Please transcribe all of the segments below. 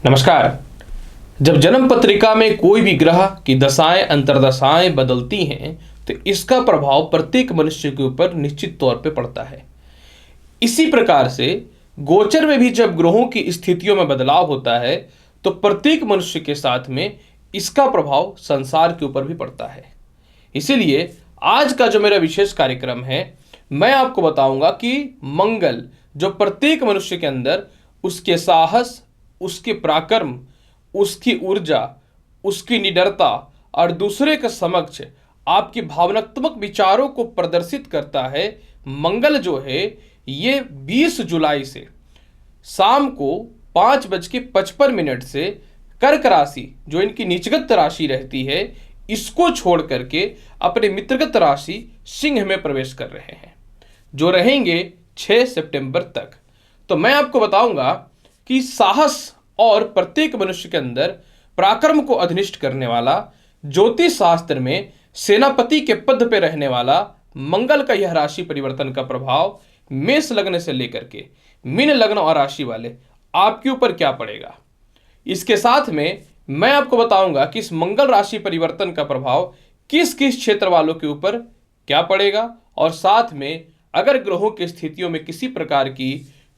नमस्कार। जब जन्म पत्रिका में कोई भी ग्रह की दशाएं अंतर्दशाएं बदलती हैं तो इसका प्रभाव प्रत्येक मनुष्य के ऊपर निश्चित तौर पे पड़ता है। इसी प्रकार से गोचर में भी जब ग्रहों की स्थितियों में बदलाव होता है तो प्रत्येक मनुष्य के साथ में इसका प्रभाव संसार के ऊपर भी पड़ता है। इसीलिए आज का जो मेरा विशेष कार्यक्रम है, मैं आपको बताऊंगा कि मंगल जो प्रत्येक मनुष्य के अंदर उसके साहस, उसके पराक्रम, उसकी ऊर्जा, उसकी निडरता और दूसरे के समक्ष आपके भावनात्मक विचारों को प्रदर्शित करता है। मंगल जो है ये 20 जुलाई से शाम को 5:55 से कर्क राशि जो इनकी नीचगत राशि रहती है इसको छोड़ करके अपने मित्रगत राशि सिंह में प्रवेश कर रहे हैं, जो रहेंगे 6 सितंबर तक। तो मैं आपको बताऊंगा कि साहस और प्रत्येक मनुष्य के अंदर पराक्रम को अधिनिष्ठ करने वाला, ज्योतिष शास्त्र में सेनापति के पद पे रहने वाला मंगल का यह राशि परिवर्तन का प्रभाव मेष लग्न से लेकर के मीन लग्न और राशि वाले आपके ऊपर क्या पड़ेगा। इसके साथ में मैं आपको बताऊंगा कि इस मंगल राशि परिवर्तन का प्रभाव किस किस क्षेत्र वालों के ऊपर क्या पड़ेगा, और साथ में अगर ग्रहों की स्थितियों में किसी प्रकार की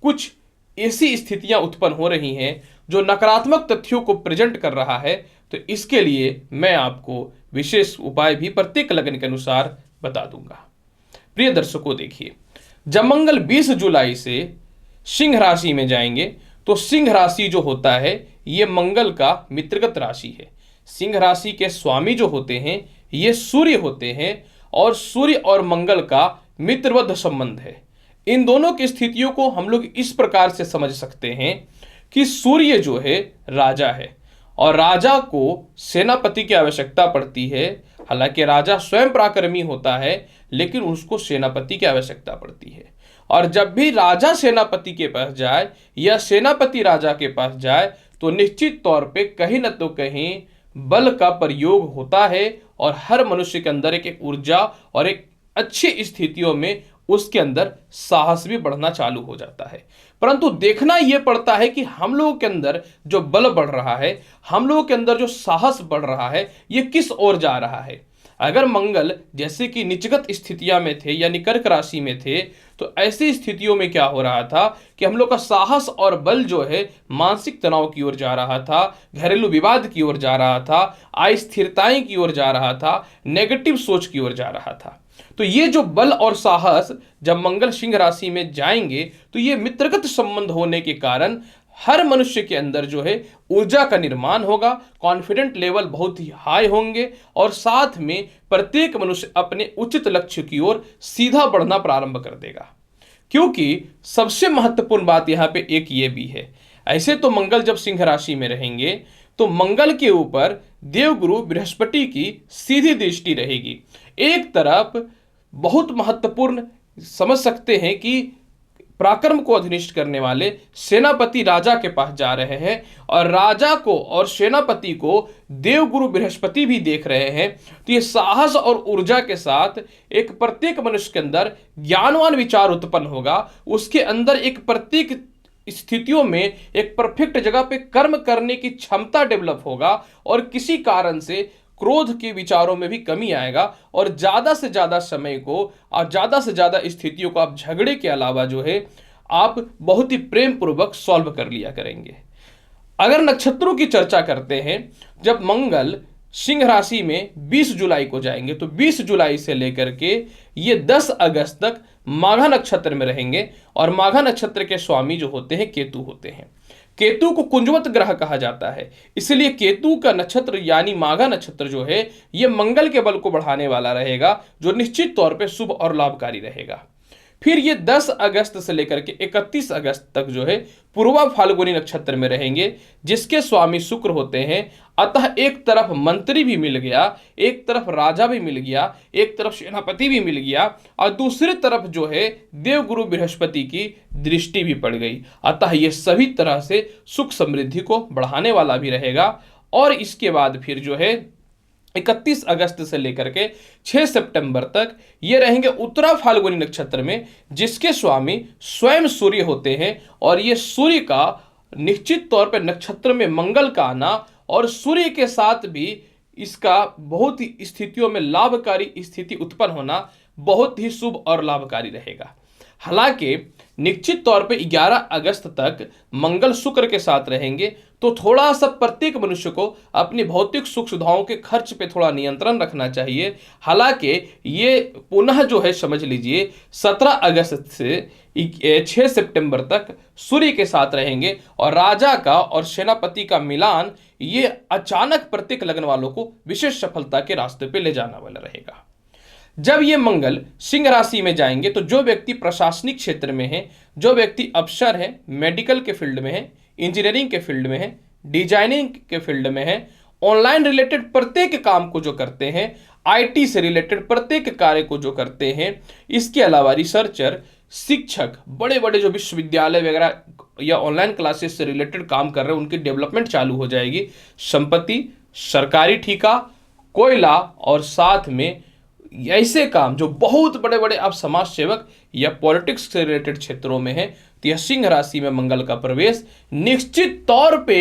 कुछ ऐसी स्थितियां उत्पन्न हो रही हैं जो नकारात्मक तथ्यों को प्रेजेंट कर रहा है, तो इसके लिए मैं आपको विशेष उपाय भी प्रत्येक लग्न के अनुसार बता दूंगा। प्रिय दर्शकों, देखिए, जब मंगल 20 जुलाई से सिंह राशि में जाएंगे तो सिंह राशि जो होता है ये मंगल का मित्रगत राशि है। सिंह राशि के स्वामी जो होते हैं ये सूर्य होते हैं और सूर्य और मंगल का मित्रवत संबंध है। इन दोनों की स्थितियों को हम लोग इस प्रकार से समझ सकते हैं कि सूर्य जो है राजा है और राजा को सेनापति की आवश्यकता पड़ती है। हालांकि राजा स्वयं पराक्रमी होता है लेकिन उसको सेनापति की आवश्यकता पड़ती है, और जब भी राजा सेनापति के पास जाए या सेनापति राजा के पास जाए तो निश्चित तौर पे कहीं न तो कहीं बल का प्रयोग होता है और हर मनुष्य के अंदर एक ऊर्जा और एक अच्छी स्थितियों में उसके अंदर साहस भी बढ़ना चालू हो जाता है। परंतु देखना यह पड़ता है कि हम लोगों के अंदर जो बल बढ़ रहा है, हम लोगों के अंदर जो साहस बढ़ रहा है, ये किस ओर जा रहा है। अगर मंगल जैसे कि निचगत स्थितियां में थे यानी कर्क राशि में थे तो ऐसी स्थितियों में क्या हो रहा था कि हम लोग का साहस और बल जो है मानसिक तनाव की ओर जा रहा था, घरेलू विवाद की ओर जा रहा था, अस्थिरताएं की ओर जा रहा था, नेगेटिव सोच की ओर जा रहा था। तो ये जो बल और साहस जब मंगल सिंह राशि में जाएंगे तो ये मित्रगत संबंध होने के कारण हर मनुष्य के अंदर जो है ऊर्जा का निर्माण होगा, कॉन्फिडेंट लेवल बहुत ही हाई होंगे और साथ में प्रत्येक मनुष्य अपने उचित लक्ष्य की ओर सीधा बढ़ना प्रारंभ कर देगा। क्योंकि सबसे महत्वपूर्ण बात यहाँ पे एक ये भी है, ऐसे तो मंगल जब सिंह राशि में रहेंगे तो मंगल के ऊपर देवगुरु बृहस्पति की सीधी दृष्टि रहेगी। एक तरफ बहुत महत्वपूर्ण समझ सकते हैं कि पराक्रम को अधिनिष्ठ करने वाले सेनापति राजा के पास जा रहे हैं और राजा को और सेनापति को देवगुरु बृहस्पति भी देख रहे हैं। तो ये साहस और ऊर्जा के साथ एक प्रत्येक मनुष्य के अंदर ज्ञानवान विचार उत्पन्न होगा, उसके अंदर एक प्रत्येक स्थितियों में एक परफेक्ट जगह पे कर्म करने की क्षमता डेवलप होगा और किसी कारण से क्रोध के विचारों में भी कमी आएगा और ज्यादा से ज्यादा समय को और ज्यादा से ज्यादा स्थितियों को आप झगड़े के अलावा जो है आप बहुत ही प्रेम पूर्वक सॉल्व कर लिया करेंगे। अगर नक्षत्रों की चर्चा करते हैं, जब मंगल सिंह राशि में 20 जुलाई को जाएंगे तो 20 जुलाई से लेकर के ये 10 अगस्त तक माघा नक्षत्र में रहेंगे और माघा नक्षत्र के स्वामी जो होते हैं केतु होते हैं। केतु को कुंजवत ग्रह कहा जाता है, इसलिए केतु का नक्षत्र यानी माघा नक्षत्र जो है यह मंगल के बल को बढ़ाने वाला रहेगा, जो निश्चित तौर पे शुभ और लाभकारी रहेगा। फिर ये 10 अगस्त से लेकर के 31 अगस्त तक जो है पूर्वा फाल्गुनी नक्षत्र में रहेंगे, जिसके स्वामी शुक्र होते हैं। अतः एक तरफ मंत्री भी मिल गया, एक तरफ राजा भी मिल गया, एक तरफ सेनापति भी मिल गया और दूसरी तरफ जो है देवगुरु बृहस्पति की दृष्टि भी पड़ गई। अतः ये सभी तरह से सुख समृद्धि को बढ़ाने वाला भी रहेगा। और इसके बाद फिर जो है 31 अगस्त से लेकर के 6 सितंबर तक ये रहेंगे उत्तरा फाल्गुनी नक्षत्र में, जिसके स्वामी स्वयं सूर्य होते हैं और ये सूर्य का निश्चित तौर पर नक्षत्र में मंगल का आना और सूर्य के साथ भी इसका बहुत ही स्थितियों में लाभकारी स्थिति उत्पन्न होना बहुत ही शुभ और लाभकारी रहेगा। हालांकि निश्चित तौर पे 11 अगस्त तक मंगल शुक्र के साथ रहेंगे, तो थोड़ा सा प्रत्येक मनुष्य को अपनी भौतिक सुख सुविधाओं के खर्च पे थोड़ा नियंत्रण रखना चाहिए। हालांकि ये पुनः जो है समझ लीजिए 17 अगस्त से 6 सितंबर तक सूर्य के साथ रहेंगे और राजा का और सेनापति का मिलान ये अचानक प्रत्येक लग्न वालों को विशेष सफलता के रास्ते पे ले जाने वाला रहेगा। जब ये मंगल सिंह राशि में जाएंगे तो जो व्यक्ति प्रशासनिक क्षेत्र में है, जो व्यक्ति अफसर है, मेडिकल के फील्ड में है, इंजीनियरिंग के फील्ड में है, डिजाइनिंग के फील्ड में है, ऑनलाइन रिलेटेड प्रत्येक काम को जो करते हैं, आईटी से रिलेटेड प्रत्येक कार्य को जो करते हैं, इसके अलावा रिसर्चर, शिक्षक, बड़े बड़े जो विश्वविद्यालय वगैरह या ऑनलाइन क्लासेस से रिलेटेड काम कर रहे हैं, उनकी डेवलपमेंट चालू हो जाएगी। संपत्ति, सरकारी ठेका, कोयला और साथ में ऐसे काम जो बहुत बड़े बड़े आप समाज सेवक या पॉलिटिक्स से रिलेटेड क्षेत्रों में है, तो यह सिंह राशि में मंगल का प्रवेश निश्चित तौर पे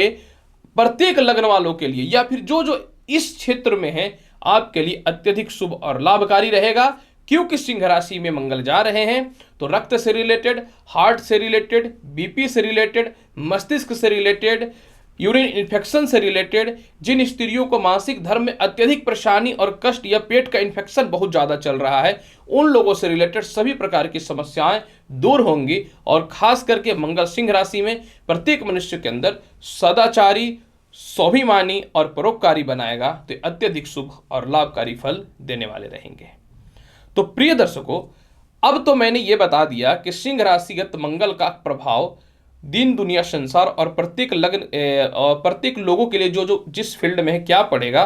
प्रत्येक लग्न वालों के लिए या फिर जो जो इस क्षेत्र में है आपके लिए अत्यधिक शुभ और लाभकारी रहेगा। क्योंकि सिंह राशि में मंगल जा रहे हैं तो रक्त से रिलेटेड, हार्ट से रिलेटेड, बीपी से रिलेटेड, मस्तिष्क से रिलेटेड, यूरिन इन्फेक्शन से रिलेटेड, जिन स्त्रियों को मासिक धर्म में अत्यधिक परेशानी और कष्ट या पेट का इन्फेक्शन बहुत ज़्यादा चल रहा है, उन लोगों से रिलेटेड सभी प्रकार की समस्याएं दूर होंगी। और खास करके मंगल सिंह राशि में प्रत्येक मनुष्य के अंदर सदाचारी, स्वाभिमानी और परोपकारी बनाएगा, तो अत्यधिक शुभ और लाभकारी फल देने वाले रहेंगे। तो प्रिय दर्शकों, अब तो मैंने ये बता दिया कि सिंह राशिगत मंगल का प्रभाव दिन, दुनिया, संसार और प्रत्येक लग्न और प्रत्येक लोगों के लिए जो जो जिस फील्ड में है क्या पड़ेगा।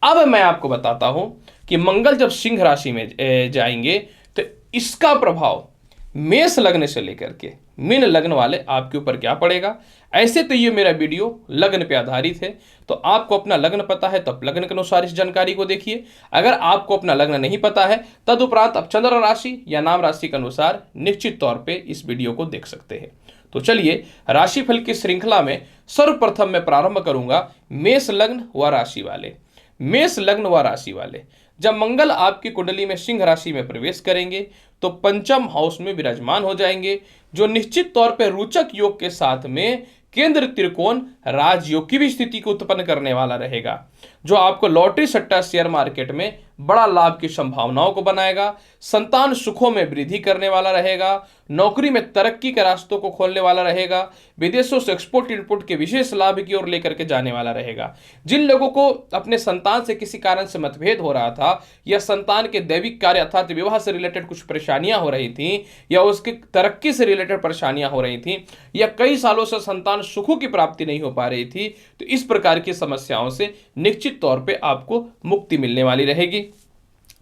अब मैं आपको बताता हूं कि मंगल जब सिंह राशि में जाएंगे तो इसका प्रभाव मेष लग्न से लेकर के मीन लग्न वाले आपके ऊपर क्या पड़ेगा। ऐसे तो ये मेरा वीडियो लग्न पे आधारित है, तो आपको अपना लग्न पता है तो आप लग्न के अनुसार इस जानकारी को देखिए। अगर आपको अपना लग्न नहीं पता है तदुपरांत आप चंद्र राशि या नाम राशि के अनुसार निश्चित तौर पे इस वीडियो को देख सकते हैं। तो चलिए राशिफल की श्रृंखला में सर्वप्रथम मैं प्रारंभ करूंगा मेष लग्न व राशि वाले। मेष लग्न व राशि वाले, जब मंगल आपकी कुंडली में सिंह राशि में प्रवेश करेंगे तो पंचम हाउस में विराजमान हो जाएंगे, जो निश्चित तौर पर रोचक योग के साथ में केंद्र त्रिकोण राजयोग की भी स्थिति को उत्पन्न करने वाला रहेगा, जो आपको लॉटरी, सट्टा, शेयर मार्केट में बड़ा लाभ की संभावनाओं को बनाएगा। संतान सुखों में वृद्धि करने वाला रहेगा, नौकरी में तरक्की के रास्तों को खोलने वाला रहेगा, विदेशों से एक्सपोर्ट इनपुट के विशेष लाभ की ओर लेकर के जाने वाला रहेगा। जिन लोगों को अपने संतान से किसी कारण से मतभेद हो रहा था या संतान के दैविक कार्य अर्थात विवाह से रिलेटेड कुछ परेशानियां हो रही थी या उसकी तरक्की से रिलेटेड परेशानियां हो रही थी या कई सालों से संतान सुखों की प्राप्ति नहीं हो पा रही थी, तो इस प्रकार की समस्याओं से निश्चित तौर पे आपको मुक्ति मिलने वाली रहेगी।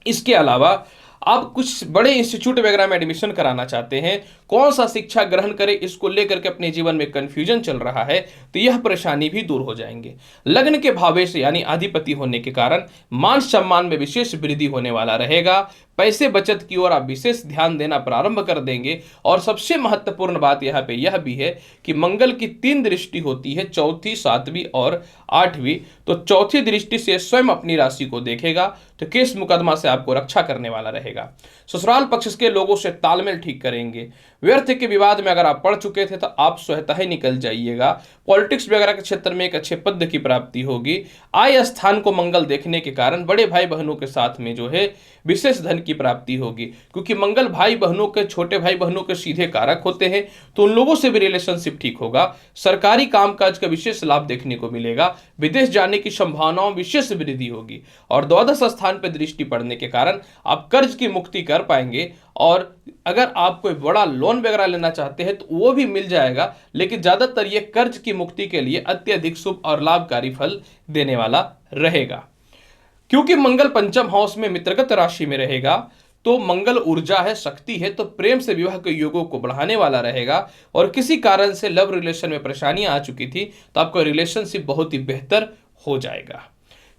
इसके अलावा आप कुछ बड़े इंस्टीट्यूट वगैरह में एडमिशन कराना चाहते हैं, कौन सा शिक्षा ग्रहण करें इसको लेकर के अपने जीवन में कंफ्यूजन चल रहा है, तो यह परेशानी भी दूर हो जाएंगे। लग्न के भावेश यानी अधिपति होने के कारण मान सम्मान में विशेष वृद्धि होने वाला रहेगा। पैसे बचत की ओर आप विशेष ध्यान देना प्रारंभ कर देंगे। और सबसे महत्वपूर्ण बात यहाँ पे यह भी है कि मंगल की 3 दृष्टि होती है, चौथी, 7वीं और 8वीं। तो चौथी दृष्टि से स्वयं अपनी राशि को देखेगा, तो केस मुकदमा से आपको रक्षा करने वाला रहेगा। ससुराल पक्ष के लोगों से तालमेल ठीक करेंगे। व्यर्थ के विवाद में अगर आप पड़ चुके थे तो आप स्वतः ही निकल जाइएगा। पॉलिटिक्स वगैरह के क्षेत्र में एक अच्छे पद की प्राप्ति होगी। आय स्थान को मंगल देखने के कारण बड़े भाई बहनों के साथ में जो है विशेष धन की प्राप्ति होगी, क्योंकि मंगल भाई बहनों के, छोटे भाई बहनों के सीधे कारक होते हैं, तो उन लोगों से भी रिलेशनशिप ठीक होगा। सरकारी कामकाज का विशेष लाभ देखने को मिलेगा। विदेश जाने की संभावनाओं में विशेष वृद्धि होगी। और द्वादश स्थान पर दृष्टि पड़ने के कारण आप कर्ज की मुक्ति कर पाएंगे। और अगर आप कोई बड़ा लोन वगैरह लेना चाहते हैं तो वो भी मिल जाएगा, लेकिन ज्यादातर ये कर्ज की मुक्ति के लिए अत्यधिक शुभ और लाभकारी फल देने वाला रहेगा। क्योंकि मंगल पंचम हाउस में मित्रगत राशि में रहेगा, तो मंगल ऊर्जा है, शक्ति है, तो प्रेम से विवाह के योगों को बढ़ाने वाला रहेगा। और किसी कारण से लव रिलेशन में परेशानियां आ चुकी थी तो आपका रिलेशनशिप बहुत ही बेहतर हो जाएगा।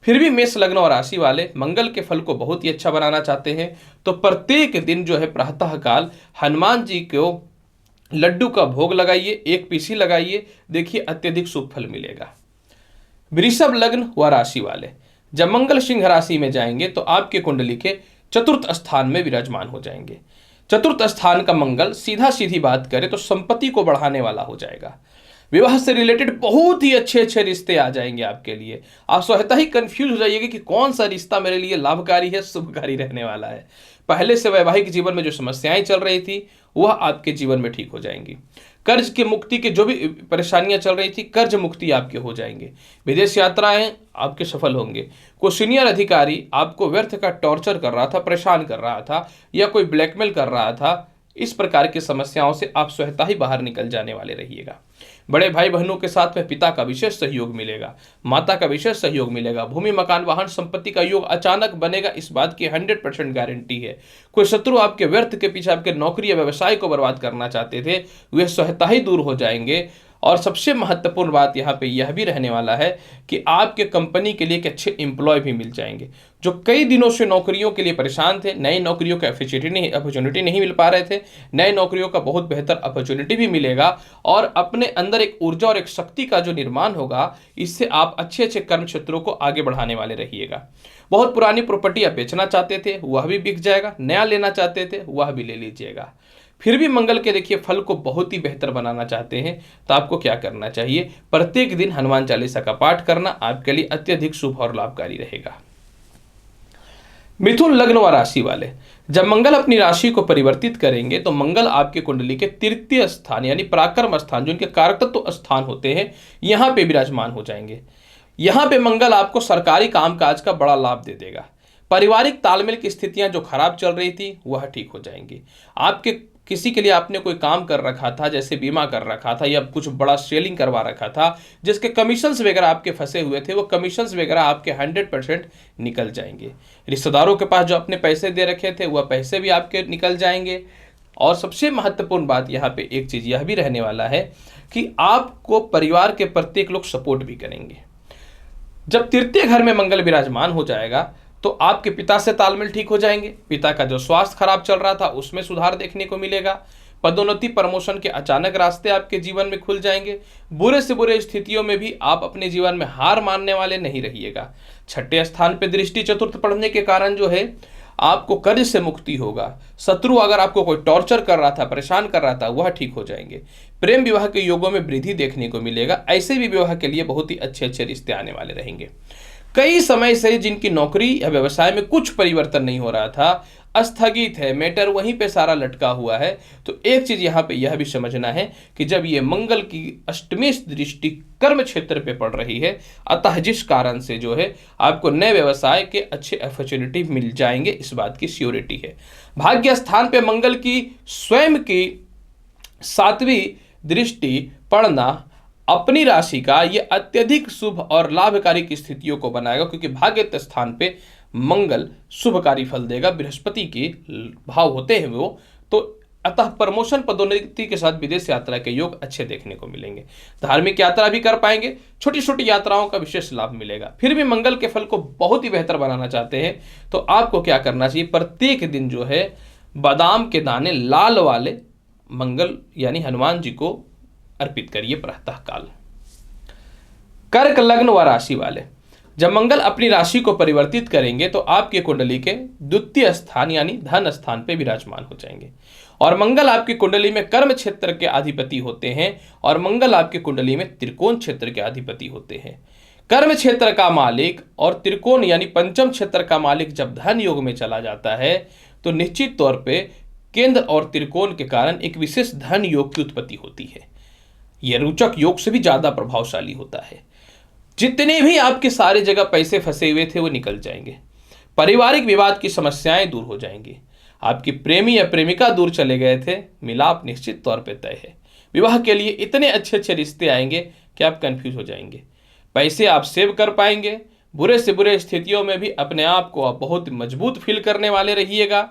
फिर भी मेष लग्न और राशि वाले मंगल के फल को बहुत ही अच्छा बनाना चाहते हैं, तो प्रत्येक दिन जो है प्रातः काल हनुमान जी को लड्डू का भोग लगाइए, एक पीसी लगाइए, देखिए अत्यधिक शुभ फल मिलेगा। वृषभ लग्न व राशि वाले, जब मंगल सिंह राशि में जाएंगे तो आपके कुंडली के चतुर्थ स्थान में विराजमान हो जाएंगे। चतुर्थ स्थान का मंगल सीधा सीधी बात करें तो संपत्ति को बढ़ाने वाला हो जाएगा। विवाह से रिलेटेड बहुत ही अच्छे अच्छे रिश्ते आ जाएंगे आपके लिए। आप स्वतः ही कंफ्यूज हो जाइएगा कि कौन सा रिश्ता मेरे लिए लाभकारी है, शुभकारी रहने वाला है। पहले से वैवाहिक जीवन में जो समस्याएं चल रही थी वह आपके जीवन में ठीक हो जाएंगी। कर्ज की मुक्ति के जो भी परेशानियां चल रही थी, कर्ज मुक्ति आपके हो जाएंगे। विदेश यात्राएं आपके सफल होंगे। कोई सीनियर अधिकारी आपको व्यर्थ का टॉर्चर कर रहा था, परेशान कर रहा था, या कोई ब्लैकमेल कर रहा था, इस प्रकार की समस्याओं से आप स्वतः ही बाहर निकल जाने वाले रहिएगा। बड़े भाई बहनों के साथ में पिता का विशेष सहयोग मिलेगा, माता का विशेष सहयोग मिलेगा। भूमि मकान वाहन संपत्ति का योग अचानक बनेगा, इस बात की 100% गारंटी है। कोई शत्रु आपके व्यर्थ के पीछे आपके नौकरी या व्यवसाय को बर्बाद करना चाहते थे, वे स्वतः ही दूर हो जाएंगे। और सबसे महत्वपूर्ण बात यहाँ पे यह भी रहने वाला है कि आपके कंपनी के लिए एक अच्छे एम्प्लॉय भी मिल जाएंगे। जो कई दिनों से नौकरियों के लिए परेशान थे, नई नौकरियों का अपॉर्चुनिटी नहीं मिल पा रहे थे, नए नौकरियों का बहुत बेहतर अपॉर्चुनिटी भी मिलेगा। और अपने अंदर एक ऊर्जा और एक शक्ति का जो निर्माण होगा, इससे आप अच्छे अच्छे कर्म क्षेत्रों को आगे बढ़ाने वाले रहिएगा। बहुत पुरानी प्रॉपर्टी आप बेचना चाहते थे, वह भी बिक जाएगा। नया लेना चाहते थे, वह भी ले लीजिएगा। फिर भी मंगल के देखिए फल को बहुत ही बेहतर बनाना चाहते हैं तो आपको क्या करना चाहिए? प्रत्येक दिन हनुमान चालीसा का पाठ करना आपके लिए अत्यधिक शुभ और लाभकारी रहेगा। मिथुन लग्न व राशि वाले, जब मंगल अपनी राशि को परिवर्तित करेंगे तो मंगल आपके कुंडली के तृतीय स्थान यानी पराक्रम स्थान, जो इनके कारकत्व स्थान होते हैं, यहां पे विराजमान हो जाएंगे। यहां पे मंगल आपको सरकारी कामकाज का बड़ा लाभ दे देगा। पारिवारिक तालमेल की स्थितियां जो खराब चल रही थी वह ठीक हो जाएंगी। आपके किसी के लिए आपने कोई काम कर रखा था, जैसे बीमा कर रखा था या कुछ बड़ा सेलिंग करवा रखा था, जिसके कमीशंस वगैरह आपके फंसे हुए थे, वो कमीशंस वगैरह आपके 100% निकल जाएंगे। रिश्तेदारों के पास जो अपने पैसे दे रखे थे वह पैसे भी आपके निकल जाएंगे। और सबसे महत्वपूर्ण बात यहाँ पे एक चीज यह भी रहने वाला है कि आपको परिवार के प्रत्येक लोग सपोर्ट भी करेंगे। जब तृतीय घर में मंगल विराजमान हो जाएगा तो आपके पिता से तालमेल ठीक हो जाएंगे। पिता का जो स्वास्थ्य खराब चल रहा था उसमें सुधार देखने को मिलेगा। पदोन्नति प्रमोशन के अचानक रास्ते आपके जीवन में खुल जाएंगे। बुरे से बुरे स्थितियों में भी आप अपने जीवन में हार मानने वाले नहीं रहिएगा। छठे स्थान पे दृष्टि चतुर्थ पढ़ने के कारण जो है आपको कर्ज से मुक्ति होगा। शत्रु अगर आपको कोई टॉर्चर कर रहा था, परेशान कर रहा था, वह ठीक हो जाएंगे। प्रेम विवाह के योगों में वृद्धि देखने को मिलेगा। ऐसे भी विवाह के लिए बहुत ही अच्छे अच्छे रिश्ते आने वाले रहेंगे। कई समय से जिनकी नौकरी या व्यवसाय में कुछ परिवर्तन नहीं हो रहा था, स्थगित है, मैटर वहीं पे सारा लटका हुआ है, तो एक चीज यहाँ पे यह भी समझना है कि जब ये मंगल की अष्टमी दृष्टि कर्म क्षेत्र पे पड़ रही है, अतः जिस कारण से जो है आपको नए व्यवसाय के अच्छे अपॉर्चुनिटी मिल जाएंगे, इस बात की श्योरिटी है। भाग्य स्थान पे मंगल की स्वयं की 7वीं दृष्टि पड़ना अपनी राशि का ये अत्यधिक शुभ और लाभकारी की स्थितियों को बनाएगा, क्योंकि भाग्य स्थान पे मंगल शुभकारी फल देगा। बृहस्पति के भाव होते हैं वो, तो अतः प्रमोशन पदोन्नति के साथ विदेश यात्रा के योग अच्छे देखने को मिलेंगे। धार्मिक यात्रा भी कर पाएंगे, छोटी छोटी यात्राओं का विशेष लाभ मिलेगा। फिर भी मंगल के फल को बहुत ही बेहतर बनाना चाहते हैं तो आपको क्या करना चाहिए? प्रत्येक दिन जो है बादाम के दाने लाल वाले मंगल यानी हनुमान जी को अर्पित करिए प्रातः काल। कर्क लग्न व राशि वाले, जब मंगल अपनी राशि को परिवर्तित करेंगे तो आपके कुंडली के द्वितीय स्थान यानी धन स्थान पे विराजमान हो जाएंगे। और मंगल आपकी कुंडली में कर्म क्षेत्र के अधिपति होते हैं और मंगल आपकी कुंडली में त्रिकोण क्षेत्र के अधिपति होते हैं। कर्म क्षेत्र का मालिक और त्रिकोण यानी पंचम क्षेत्र का मालिक जब धन योग में चला जाता है तो निश्चित तौर पे केंद्र और त्रिकोण के कारण एक विशेष धन योग की उत्पत्ति होती है। यह रोचक योग से भी ज्यादा प्रभावशाली होता है। जितने भी आपके सारे जगह पैसे फंसे हुए थे वो निकल जाएंगे। पारिवारिक विवाद की समस्याएं दूर हो जाएंगी। आपकी प्रेमी या प्रेमिका दूर चले गए थे, मिलाप निश्चित तौर पे तय है। विवाह के लिए इतने अच्छे अच्छे रिश्ते आएंगे कि आप कंफ्यूज हो जाएंगे। पैसे आप सेव कर पाएंगे। बुरे से बुरे स्थितियों में भी अपने आप को आप बहुत मजबूत फील करने वाले रहिएगा।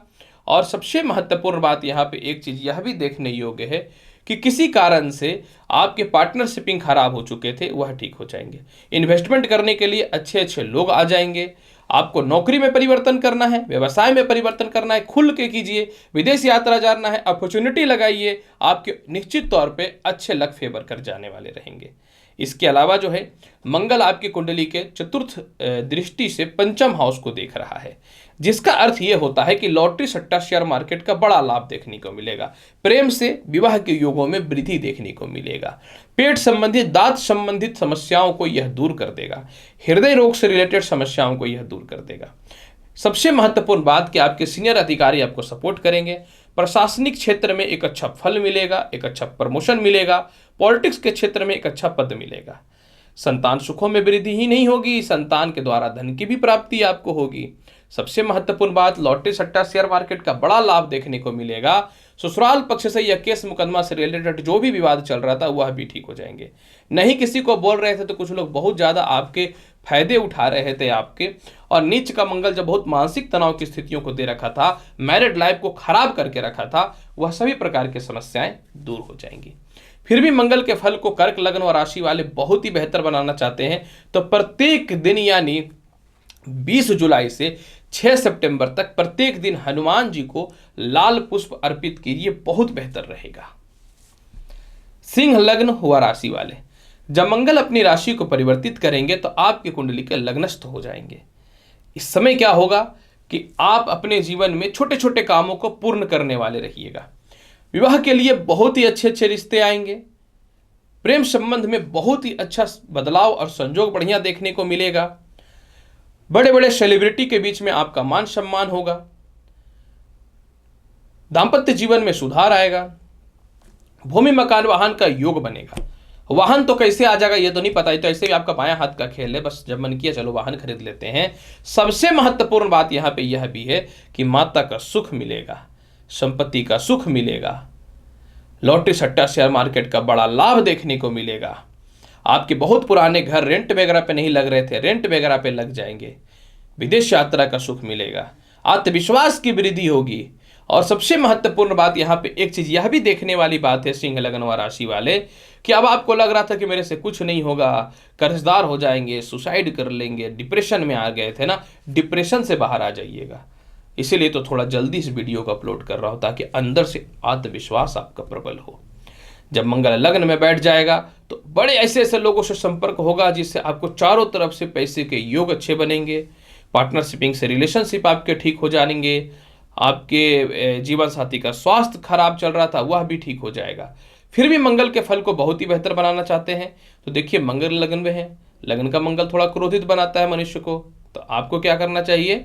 और सबसे महत्वपूर्ण बात यहाँ पे एक चीज यह भी देखने योग्य है कि किसी कारण से आपके पार्टनरशिपिंग खराब हो चुके थे, वह ठीक हो जाएंगे। इन्वेस्टमेंट करने के लिए अच्छे अच्छे लोग आ जाएंगे। आपको नौकरी में परिवर्तन करना है, व्यवसाय में परिवर्तन करना है, खुल के कीजिए, विदेश यात्रा जाना है, अपॉर्चुनिटी लगाइए, आपके निश्चित तौर पे अच्छे लक फेवर कर जाने वाले रहेंगे। इसके अलावा जो है मंगल आपकी कुंडली के चतुर्थ दृष्टि से पंचम हाउस को देख रहा है, जिसका अर्थ यह होता है कि लॉटरी सट्टा शेयर मार्केट का बड़ा लाभ देखने को मिलेगा। प्रेम से विवाह के योगों में वृद्धि देखने को मिलेगा। पेट संबंधित, दांत संबंधित समस्याओं को यह दूर कर देगा। हृदय रोग से रिलेटेड समस्याओं को यह दूर कर देगा। सबसे महत्वपूर्ण बात कि आपके सीनियर अधिकारी आपको सपोर्ट करेंगे। प्रशासनिक क्षेत्र में एक अच्छा फल मिलेगा, एक अच्छा प्रमोशन मिलेगा। पॉलिटिक्स के क्षेत्र में एक अच्छा पद मिलेगा। संतान सुखों में वृद्धि ही नहीं होगी, संतान के द्वारा धन की भी प्राप्ति आपको होगी। सबसे महत्वपूर्ण बात, लॉटरी सट्टा शेयर मार्केट का बड़ा लाभ देखने को मिलेगा। ससुराल पक्ष से या केस मुकदमा से रिलेटेड जो भी विवाद चल रहा था वह भी ठीक हो जाएंगे। नहीं किसी को बोल रहे थे तो कुछ लोग बहुत ज्यादा आपके फायदे उठा रहे थे आपके। और नीच का मंगल जब बहुत मानसिक तनाव की स्थितियों को दे रखा था, मैरिड लाइफ को खराब करके रखा था, वह सभी प्रकार की समस्याएं दूर हो जाएंगी। फिर भी मंगल के फल को कर्क लग्न और राशि वाले बहुत ही बेहतर बनाना चाहते हैं तो प्रत्येक दिन यानी 20 जुलाई से 6 सितंबर तक प्रत्येक दिन हनुमान जी को लाल पुष्प अर्पित कीजिए, बहुत बेहतर रहेगा। सिंह लग्न हुआ राशि वाले, जब मंगल अपनी राशि को परिवर्तित करेंगे तो आपकी कुंडली के लग्नस्थ हो जाएंगे। इस समय क्या होगा कि आप अपने जीवन में छोटे छोटे कामों को पूर्ण करने वाले रहिएगा। विवाह के लिए बहुत ही अच्छे अच्छे रिश्ते आएंगे। प्रेम संबंध में बहुत ही अच्छा बदलाव और संजोग बढ़िया देखने को मिलेगा। बड़े बड़े सेलिब्रिटी के बीच में आपका मान सम्मान होगा। दांपत्य जीवन में सुधार आएगा। भूमि मकान वाहन का योग बनेगा। वाहन तो कैसे आ जाएगा ये तो नहीं पता, है तो ऐसे भी आपका बायां हाथ का खेल है, बस जब मन किया चलो वाहन खरीद लेते हैं। सबसे महत्वपूर्ण बात यहां पे यह भी है कि माता का सुख मिलेगा, संपत्ति का सुख मिलेगा। लॉटरी सट्टा शेयर मार्केट का बड़ा लाभ देखने को मिलेगा। आपके बहुत पुराने घर रेंट वगैरह पे नहीं लग रहे थे, रेंट वगैरह पे लग जाएंगे। विदेश यात्रा का सुख मिलेगा। आत्मविश्वास की वृद्धि होगी। और सबसे महत्वपूर्ण बात यहाँ पे एक चीज यह भी देखने वाली बात है सिंह लग्न व राशि वाले, कि अब आपको लग रहा था कि मेरे से कुछ नहीं होगा, कर्जदार हो जाएंगे, सुसाइड कर लेंगे, डिप्रेशन में आ गए थे ना, डिप्रेशन से बाहर आ जाइएगा। इसीलिए तो थोड़ा जल्दी इस वीडियो को अपलोड कर रहा हूं ताकि अंदर से आत्मविश्वास आपका प्रबल हो। जब मंगल लग्न में बैठ जाएगा तो बड़े ऐसे ऐसे लोगों से संपर्क होगा जिससे आपको चारों तरफ से पैसे के योग अच्छे बनेंगे। पार्टनरशिपिंग से रिलेशनशिप आपके ठीक हो जाएंगे। आपके जीवन साथी का स्वास्थ्य खराब चल रहा था वह भी ठीक हो जाएगा। फिर भी मंगल के फल को बहुत ही बेहतर बनाना चाहते हैं तो देखिए मंगल लग्न में है, लग्न का मंगल थोड़ा क्रोधित बनाता है मनुष्य को, तो आपको क्या करना चाहिए,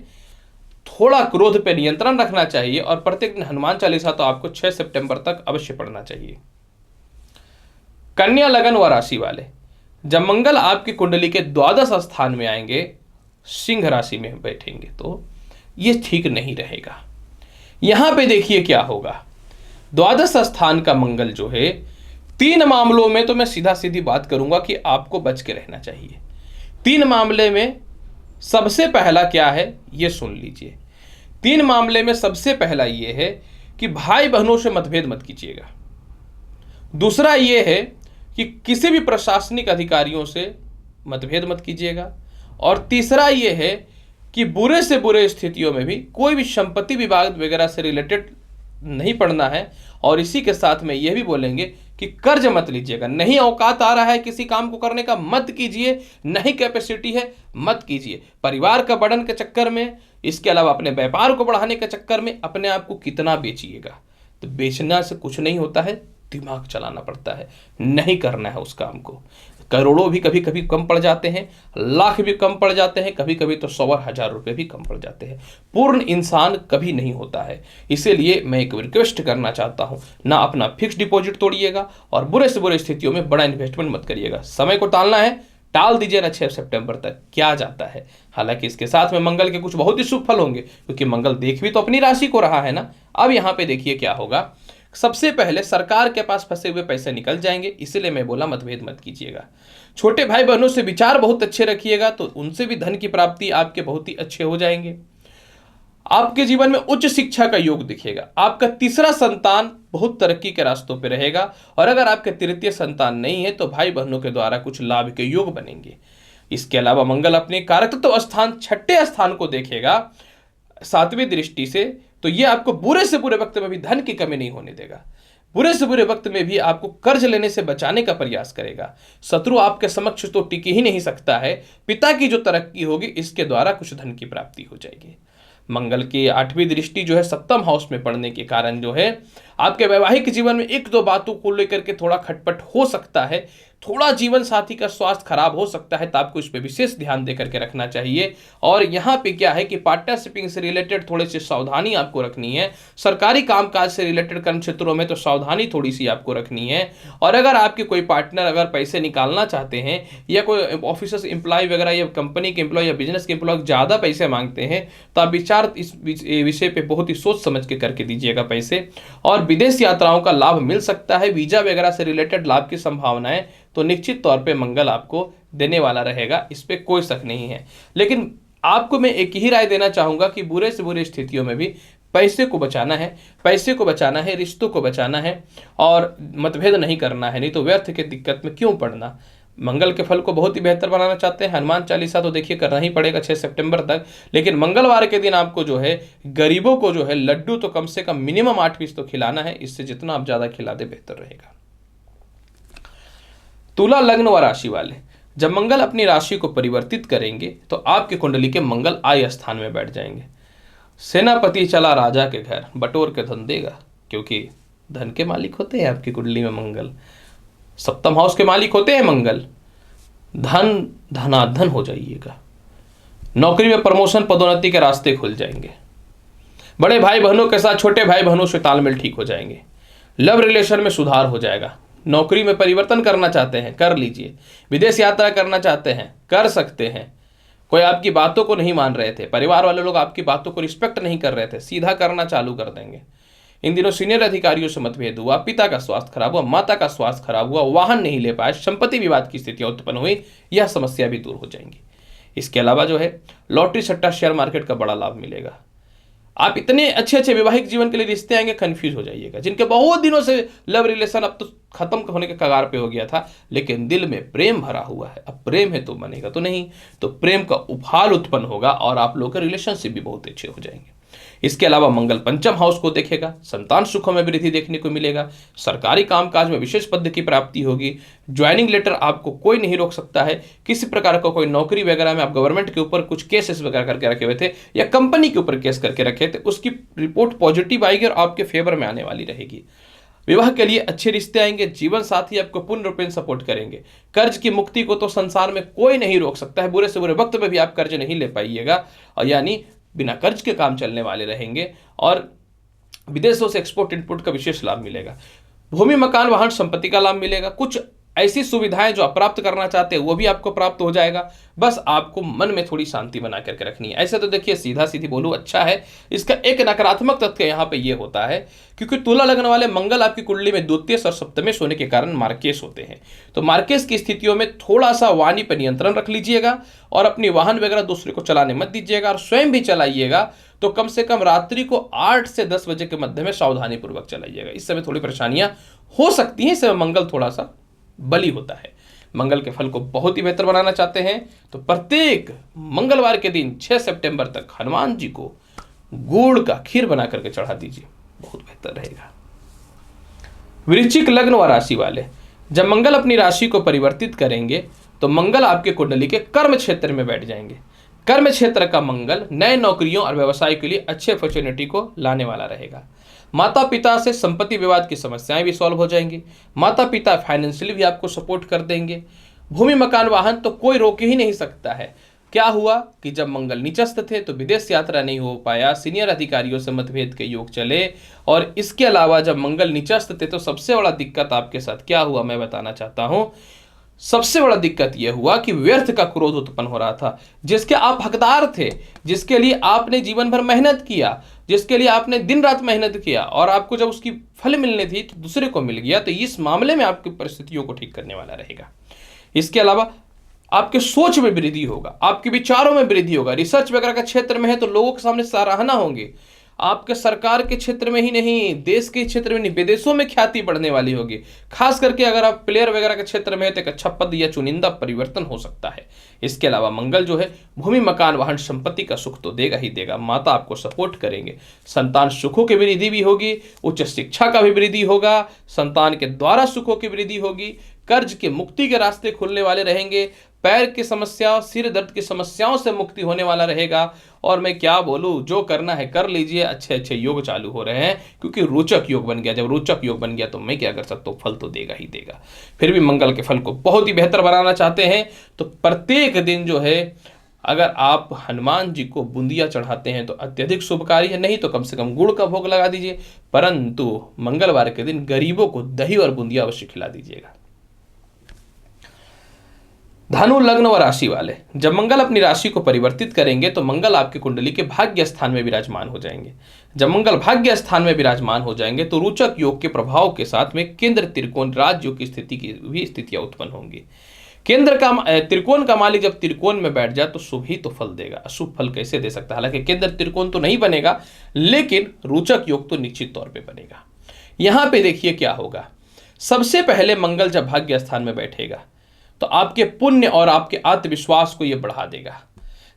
थोड़ा क्रोध पे नियंत्रण रखना चाहिए और प्रत्येक दिन हनुमान चालीसा तो आपको 6 सितंबर तक अवश्य पढ़ना चाहिए। कन्या लगन व राशि वाले, जब मंगल आपकी कुंडली के द्वादश स्थान में आएंगे, सिंह राशि में बैठेंगे तो ये ठीक नहीं रहेगा। यहां पे देखिए क्या होगा, द्वादश स्थान का मंगल जो है 3 मामलों में तो मैं सीधा सीधी बात करूंगा कि आपको बच के रहना चाहिए। 3 मामले में सबसे पहला क्या है ये सुन लीजिए। 3 मामले में सबसे पहला ये है कि भाई बहनों से मतभेद मत कीजिएगा। दूसरा ये है कि किसी भी प्रशासनिक अधिकारियों से मतभेद मत कीजिएगा। और तीसरा ये है कि बुरे से बुरे स्थितियों में भी कोई भी संपत्ति विभाग वगैरह से रिलेटेड नहीं पढ़ना है। और इसी के साथ में यह भी बोलेंगे कि कर्ज मत लीजिएगा। नहीं औकात आ रहा है किसी काम को करने का मत कीजिए, नहीं कैपेसिटी है मत कीजिए। परिवार का बढ़न के चक्कर में, इसके अलावा अपने व्यापार को बढ़ाने के चक्कर में अपने आप को कितना बेचिएगा। तो बेचना से कुछ नहीं होता है, दिमाग चलाना पड़ता है, नहीं करना है उस काम को। करोड़ों भी कभी कभी कम पड़ जाते हैं, लाख भी कम पड़ जाते हैं, कभी कभी तो 100 और 1000 रुपए भी कम पड़ जाते हैं। पूर्ण इंसान कभी नहीं होता है। इसीलिए मैं एक रिक्वेस्ट करना चाहता हूं, ना अपना फिक्स डिपॉजिट तोड़िएगा और बुरे से बुरे स्थितियों में बड़ा इन्वेस्टमेंट मत करिएगा। समय को टालना है, टाल दीजिए ना 6 सितंबर तक, क्या जाता है। हालांकि इसके साथ में मंगल के कुछ बहुत ही शुभ फल होंगे क्योंकि मंगल देख भी तो अपनी राशि को रहा है ना। अब यहाँ पे देखिए क्या होगा, सबसे पहले सरकार के पास फंसे हुए पैसे निकल जाएंगे, इसीलिए मैं बोला मतभेद मत कीजिएगा। छोटे भाई बहनों से विचार बहुत अच्छे रखिएगा तो उनसे भी धन की प्राप्ति आपके बहुत ही अच्छे हो जाएंगे। आपके जीवन में उच्च शिक्षा का योग दिखेगा। आपका तीसरा संतान बहुत तरक्की के रास्तों पे रहेगा। और अगर आपके तृतीय संतान नहीं है तो भाई बहनों के द्वारा कुछ लाभ के योग बनेंगे। इसके अलावा मंगल अपने कारकत्व स्थान छठे स्थान को देखेगा 7वीं दृष्टि से, तो ये आपको बुरे से बुरे वक्त में भी धन की कमी नहीं होने देगा। बुरे से बुरे वक्त में भी आपको कर्ज लेने से बचाने का प्रयास करेगा। शत्रु आपके समक्ष तो टिक ही नहीं सकता है। पिता की जो तरक्की होगी इसके द्वारा कुछ धन की प्राप्ति हो जाएगी। मंगल की 8वीं दृष्टि जो है 7वें हाउस में पड़ने के कारण जो है आपके वैवाहिक जीवन में एक दो बातों को लेकर के थोड़ा खटपट हो सकता है, थोड़ा जीवन साथी का स्वास्थ्य खराब हो सकता है, तो आपको इस पे विशेष ध्यान दे करके रखना चाहिए। और यहाँ पे क्या है कि पार्टनरशिपिंग से रिलेटेड थोड़ी सी सावधानी आपको रखनी है। सरकारी कामकाज से रिलेटेड कर्म क्षेत्रों में तो सावधानी थोड़ी सी आपको रखनी है। और अगर आपके कोई पार्टनर अगर पैसे निकालना चाहते हैं या कोई ऑफिसर्स एम्प्लॉय वगैरह या कंपनी के एम्प्लॉय या बिजनेस के एम्प्लॉय ज़्यादा पैसे मांगते हैं, तो आप विचार इस विषय पे बहुत ही सोच समझ के करके दीजिएगा पैसे। और विदेश यात्राओं का लाभ मिल सकता है, वीजा वगैरह से रिलेटेड लाभ की संभावनाएं तो निश्चित तौर पे मंगल आपको देने वाला रहेगा, इस पे कोई शक नहीं है। लेकिन आपको मैं एक ही राय देना चाहूंगा कि बुरे से बुरे स्थितियों में भी पैसे को बचाना है, पैसे को बचाना है, रिश्तों को बचाना है और मतभेद नहीं करना है, नहीं तो व्यर्थ के दिक्कत में क्यों पड़ना। मंगल के फल को बहुत ही बेहतर बनाना चाहते हैं, हनुमान चालीसा तो देखिए करना ही पड़ेगा 6 सितंबर तक। लेकिन मंगलवार के दिन आपको जो है गरीबों को जो है लड्डू तो कम से कम मिनिमम 8 पीस तो खिलाना है, इससे जितना आप ज्यादा खिला दे बेहतर रहेगा। तुला लग्न व राशि वाले, जब मंगल अपनी राशि को परिवर्तित करेंगे तो आपकी कुंडली के मंगल आय स्थान में बैठ जाएंगे। सेनापति चला राजा के घर, बटोर के धन देगा, क्योंकि धन के मालिक होते हैं आपकी कुंडली में मंगल, 7वें हाउस के मालिक होते हैं मंगल। धन धनाधन हो जाइएगा। नौकरी में प्रमोशन पदोन्नति के रास्ते खुल जाएंगे। बड़े भाई बहनों के साथ छोटे भाई बहनों से तालमेल ठीक हो जाएंगे। लव रिलेशन में सुधार हो जाएगा। नौकरी में परिवर्तन करना चाहते हैं कर लीजिए। विदेश यात्रा करना चाहते हैं कर सकते हैं। कोई आपकी बातों को नहीं मान रहे थे, परिवार वाले लोग आपकी बातों को रिस्पेक्ट नहीं कर रहे थे, सीधा करना चालू कर देंगे। इन दिनों सीनियर अधिकारियों से मतभेद हुआ, पिता का स्वास्थ्य खराब हुआ, माता का स्वास्थ्य खराब हुआ, वाहन नहीं ले पाए, संपत्ति विवाद की स्थितियां उत्पन्न हुई, यह समस्या भी दूर हो जाएंगी। इसके अलावा जो है लॉटरी सट्टा शेयर मार्केट का बड़ा लाभ मिलेगा। आप इतने अच्छे अच्छे वैवाहिक जीवन के लिए रिश्ते आएंगे, कंफ्यूज हो जाइएगा। जिनके बहुत दिनों से लव रिलेशन अब तो खत्म होने के कगार पे हो गया था, लेकिन दिल में प्रेम भरा हुआ है, अब प्रेम है तो बनेगा तो नहीं, तो प्रेम का उफाल उत्पन्न होगा और आप लोगों के रिलेशनशिप भी बहुत अच्छे हो जाएंगे। इसके अलावा मंगल 5वें हाउस को देखेगा, संतान सुखों में वृद्धि देखने को मिलेगा। सरकारी कामकाज में विशेष पद की प्राप्ति होगी। ज्वाइनिंग लेटर आपको कोई नहीं रोक सकता है। किसी प्रकार का कोई नौकरी वगैरह में आप गवर्नमेंट के ऊपर कुछ केसेस वगैरह करके रखे हुए थे या कंपनी के ऊपर केस करके रखे थे, उसकी रिपोर्ट पॉजिटिव आएगी और आपके फेवर में आने वाली रहेगी। विवाह के लिए अच्छे रिश्ते आएंगे। जीवन साथी आपको पूर्ण रूपेण सपोर्ट करेंगे। कर्ज की मुक्ति को तो संसार में कोई नहीं रोक सकता है। बुरे से बुरे वक्त में भी आप कर्ज नहीं ले पाइएगा, और यानी बिना कर्ज के काम चलने वाले रहेंगे। और विदेशों से एक्सपोर्ट इनपुट का विशेष लाभ मिलेगा। भूमि मकान वाहन संपत्ति का लाभ मिलेगा। कुछ ऐसी सुविधाएं जो आप प्राप्त करना चाहते हैं वो भी आपको प्राप्त हो जाएगा। बस आपको मन में थोड़ी शांति बना करके रखनी है। ऐसे तो देखिए सीधा सीधी बोलूं अच्छा है। इसका एक नकारात्मक तथ्य यहाँ पे ये होता है क्योंकि तुला लग्न वाले मंगल आपकी कुंडली में द्वितीय और सप्तमेश होने के कारण मार्केश होते हैं। तो मार्केश की स्थितियों में थोड़ा सा वाणी पर नियंत्रण रख लीजिएगा और अपनी वाहन वगैरह दूसरे को चलाने मत दीजिएगा, और स्वयं भी चलाइएगा तो कम से कम रात्रि को 8 से 10 बजे के मध्य में सावधानी पूर्वक चलाइएगा। इस समय थोड़ी परेशानियां हो सकती हैं। इस समय मंगल थोड़ा सा बली होता है। मंगल के फल को बहुत ही बेहतर बनाना चाहते हैं तो प्रत्येक मंगलवार के दिन 6 सितंबर तक हनुमान जी को गुड़ का खीर बना करके चढ़ा दीजिए, बहुत बेहतर रहेगा। वृश्चिक लग्न व राशि वाले, जब मंगल अपनी राशि को परिवर्तित करेंगे तो मंगल आपके कुंडली के कर्म क्षेत्र में बैठ जाएंगे। कर्म क्षेत्र का मंगल नए नौकरियों और व्यवसाय के लिए अच्छे अपॉर्चुनिटी को लाने वाला रहेगा। माता पिता से संपत्ति विवाद की समस्याएं भी सॉल्व हो जाएंगी। माता पिता फाइनेंशियली भी आपको सपोर्ट कर देंगे। भूमि मकान वाहन तो कोई रोक ही नहीं सकता है। क्या हुआ कि जब मंगल नीचस्थ थे तो विदेश यात्रा नहीं हो पाया, सीनियर अधिकारियों से मतभेद के योग चले, और इसके अलावा जब मंगल नीचस्थ थे तो सबसे बड़ा दिक्कत आपके साथ क्या हुआ मैं बताना चाहता हूं। सबसे बड़ा दिक्कत यह हुआ कि व्यर्थ का क्रोध उत्पन्न हो रहा था। जिसके आप हकदार थे, जिसके लिए आपने जीवन भर मेहनत किया, जिसके लिए आपने दिन रात मेहनत किया, और आपको जब उसकी फल मिलने थी तो दूसरे को मिल गया, तो इस मामले में आपकी परिस्थितियों को ठीक करने वाला रहेगा। इसके अलावा आपके सोच में वृद्धि होगा, आपके विचारों में वृद्धि होगा। रिसर्च वगैरह का क्षेत्र में है तो लोगों के सामने सराहना होंगे। आपके सरकार के क्षेत्र में ही नहीं, देश के क्षेत्र में नहीं, विदेशों में ख्याति बढ़ने वाली होगी। खास करके अगर आप प्लेयर वगैरह के क्षेत्र में है तो एक अच्छा पद या चुनिंदा परिवर्तन हो सकता है। इसके अलावा मंगल जो है भूमि मकान वाहन संपत्ति का सुख तो देगा ही देगा। माता आपको सपोर्ट करेंगे, संतान सुखों की वृद्धि भी होगी, उच्च शिक्षा का भी वृद्धि होगा, संतान के द्वारा सुखों की वृद्धि होगी, कर्ज के मुक्ति के रास्ते खुलने वाले रहेंगे, पैर की समस्या, सिर दर्द की समस्याओं से मुक्ति होने वाला रहेगा। और मैं क्या बोलूं, जो करना है कर लीजिए। अच्छे अच्छे योग चालू हो रहे हैं क्योंकि रोचक योग बन गया। जब रोचक योग बन गया तो मैं क्या कर सकता हूं, फल तो देगा ही देगा। फिर भी मंगल के फल को बहुत ही बेहतर बनाना चाहते हैं तो प्रत्येक दिन जो है अगर आप हनुमान जी को बूंदिया चढ़ाते हैं तो अत्यधिक शुभकारी है, नहीं तो कम से कम गुड़ का भोग लगा दीजिए। परंतु मंगलवार के दिन गरीबों को दही और बूंदिया अवश्य खिला दीजिएगा। धनु लग्न व राशि वाले, जब मंगल अपनी राशि को परिवर्तित करेंगे तो मंगल आपकी कुंडली के भाग्य स्थान में विराजमान हो जाएंगे। जब मंगल भाग्य स्थान में विराजमान हो जाएंगे तो रोचक योग के प्रभाव के साथ में केंद्र त्रिकोण राजयोग की स्थिति की भी स्थितियां उत्पन्न होंगी। केंद्र का त्रिकोण का मालिक जब त्रिकोण में बैठ जाए तो शुभ ही तो फल देगा, अशुभ फल कैसे दे सकता है। हालांकि केंद्र त्रिकोण तो नहीं बनेगा लेकिन रोचक योग तो निश्चित तौर पर बनेगा। यहां पे देखिए क्या होगा। सबसे पहले मंगल जब भाग्य स्थान में बैठेगा तो आपके पुण्य और आपके आत्मविश्वास को यह बढ़ा देगा।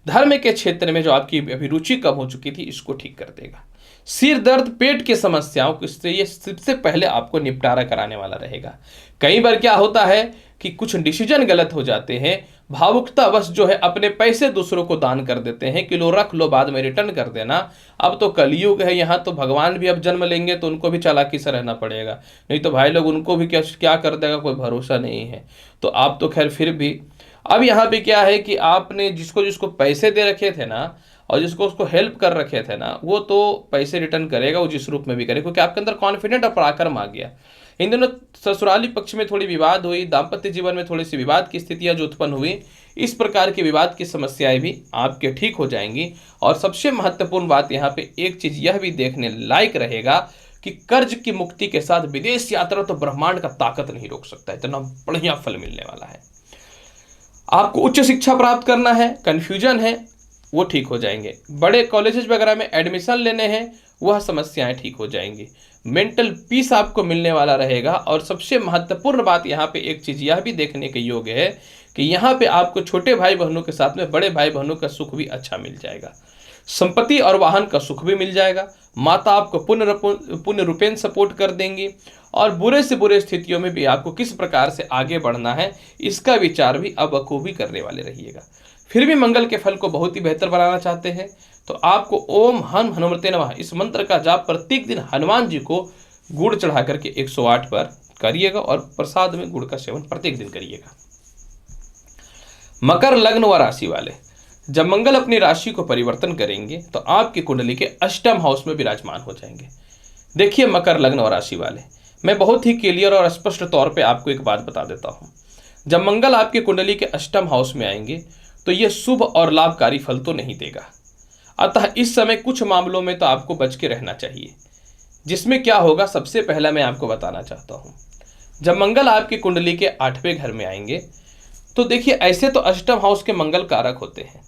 धर्म के क्षेत्र में जो आपकी अभिरुचि कम हो चुकी थी इसको ठीक कर देगा। सिर दर्द, पेट की समस्याओं को इससे ये सबसे पहले आपको निपटारा कराने वाला रहेगा। कई बार क्या होता है कि कुछ डिसीजन गलत हो जाते हैं, भावुकता बस जो है अपने पैसे दूसरों को दान कर देते हैं कि लो रख लो बाद में रिटर्न कर देना। अब तो कलयुग है, यहाँ तो भगवान भी अब जन्म लेंगे तो उनको भी चालाकी से रहना पड़ेगा, नहीं तो भाई लोग उनको भी क्या क्या कर देगा कोई भरोसा नहीं है। तो आप तो खैर फिर भी अब यहाँ पे क्या है कि आपने जिसको जिसको पैसे दे रखे थे ना और जिसको उसको हेल्प कर रखे थे ना वो तो पैसे रिटर्न करेगा, वो जिस रूप में भी करे, क्योंकि आपके अंदर कॉन्फिडेंट और पराक्रम आ गया। इन दिनों ससुराली पक्ष में थोड़ी विवाद हुई, दाम्पत्य जीवन में थोड़ी सी विवाद की स्थितियां जो उत्पन्न हुई, इस प्रकार के विवाद की समस्याएं भी आपके ठीक हो जाएंगी। और सबसे महत्वपूर्ण बात यहाँ पे एक चीज यह भी देखने लायक रहेगा कि कर्ज की मुक्ति के साथ विदेश यात्रा तो ब्रह्मांड का ताकत नहीं रोक सकता, इतना बढ़िया फल मिलने वाला है। आपको उच्च शिक्षा प्राप्त करना है, कंफ्यूजन है वो ठीक हो जाएंगे। बड़े कॉलेजेस वगैरह में एडमिशन लेने हैं वह समस्याएं ठीक हो जाएंगी। मेंटल पीस आपको मिलने वाला रहेगा। और सबसे महत्वपूर्ण बात यहाँ पे एक चीज यह भी देखने के योग्य है कि यहाँ पे आपको छोटे भाई बहनों के साथ में बड़े भाई बहनों का सुख भी अच्छा मिल जाएगा। संपत्ति और वाहन का सुख भी मिल जाएगा। माता आपको पुण्य रूपेण सपोर्ट कर देंगी। और बुरे से बुरे स्थितियों में भी आपको किस प्रकार से आगे बढ़ना है इसका विचार भी अब बखूबी करने वाले रहिएगा। फिर भी मंगल के फल को बहुत ही बेहतर बनाना चाहते हैं तो आपको ओम हन हनुमते नमः इस मंत्र का जाप प्रत्येक दिन हनुमान जी को गुड़ चढ़ा करके 108 बार करिएगा और प्रसाद में गुड़ का सेवन प्रत्येक दिन करिएगा। मकर लग्न व राशि वाले, जब मंगल अपनी राशि को परिवर्तन करेंगे तो आपकी कुंडली के अष्टम हाउस में विराजमान हो जाएंगे। देखिए मकर लग्न और राशि वाले, मैं बहुत ही क्लियर और स्पष्ट तौर पे आपको एक बात बता देता हूं। जब मंगल आपकी कुंडली के अष्टम हाउस में आएंगे तो यह शुभ और लाभकारी फल तो नहीं देगा। अतः इस समय कुछ मामलों में तो आपको बच के रहना चाहिए। जिसमें क्या होगा, सबसे पहला मैं आपको बताना चाहता हूं। जब मंगल आपकी कुंडली के 8वें घर में आएंगे तो देखिए ऐसे तो अष्टम हाउस के मंगल कारक होते हैं,